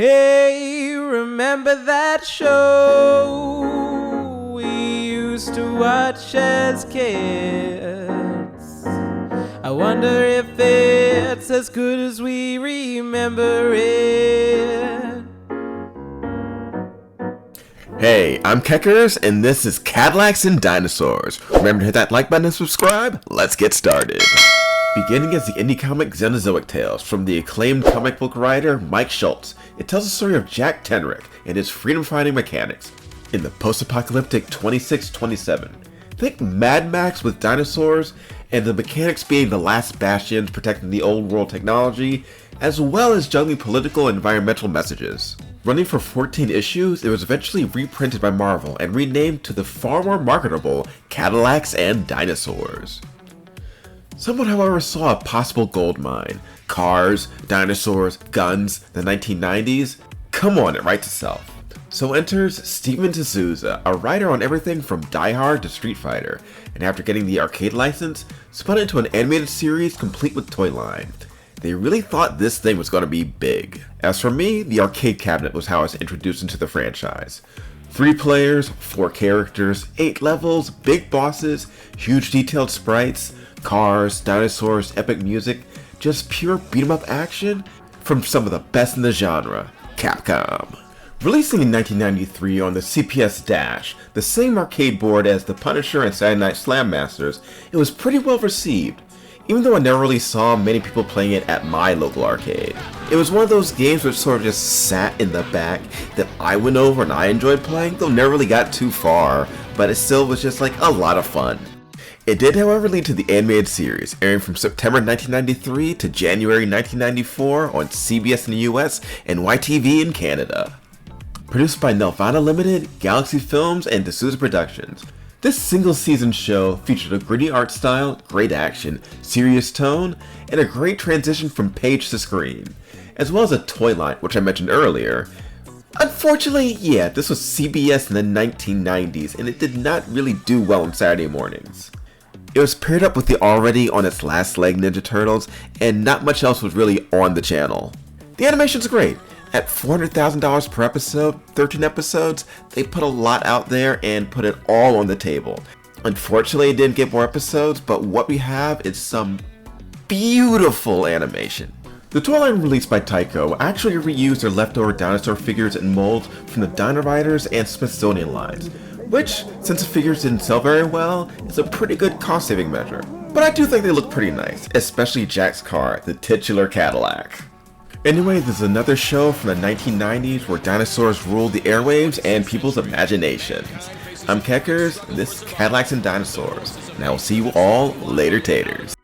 Hey, remember that show we used to watch as kids? I wonder if it's as good as we remember it. Hey, I'm Keckers, and this is Cadillacs and Dinosaurs. Remember to hit that like button and subscribe? Let's get started. Beginning as the indie comic Xenozoic Tales from the acclaimed comic book writer Mike Schultz, it tells the story of Jack Tenrick and his freedom-fighting mechanics in the post-apocalyptic 2627. Think Mad Max with dinosaurs, and the mechanics being the last bastions protecting the old world technology, as well as juggling political and environmental messages. Running for 14 issues, it was eventually reprinted by Marvel and renamed to the far more marketable Cadillacs and Dinosaurs. Someone, however, saw a possible gold mine. Cars, dinosaurs, guns, the 1990s? Come on, it writes itself. So enters Steven D'Souza, a writer on everything from Die Hard to Street Fighter, and after getting the arcade license, spun it into an animated series complete with toy line. They really thought this thing was going to be big. As for me, the arcade cabinet was how I was introduced into the franchise. 3 players, 4 characters, 8 levels, big bosses, huge detailed sprites, cars, dinosaurs, epic music, just pure beat-em-up action from some of the best in the genre, Capcom. Releasing in 1993 on the CPS Dash, the same arcade board as The Punisher and Saturday Night Slam Masters, it was pretty well received, even though I never really saw many people playing it at my local arcade. It was one of those games which sort of just sat in the back that I went over and I enjoyed playing, though never really got too far, but it still was just like a lot of fun. It did, however, lead to the animated series, airing from September 1993 to January 1994 on CBS in the US and YTV in Canada. Produced by Nelvana Limited, Galaxy Films, and D'Souza Productions. This single-season show featured a gritty art style, great action, serious tone, and a great transition from page to screen, as well as a toy line, which I mentioned earlier. Unfortunately, yeah, this was CBS in the 1990s, and it did not really do well on Saturday mornings. It was paired up with the already on its last leg Ninja Turtles, and not much else was really on the channel. The animation's great. At $400,000 per episode, 13 episodes, they put a lot out there and put it all on the table. Unfortunately, it didn't get more episodes, but what we have is some beautiful animation. The toy line released by Tyco actually reused their leftover dinosaur figures and molds from the Dino Riders and Smithsonian lines, which, since the figures didn't sell very well, is a pretty good cost-saving measure. But I do think they look pretty nice, especially Jack's car, the titular Cadillac. Anyway, this is another show from the 1990s where dinosaurs ruled the airwaves and people's imaginations. I'm Keckers, and this is Cadillacs and Dinosaurs, and I will see you all later taters.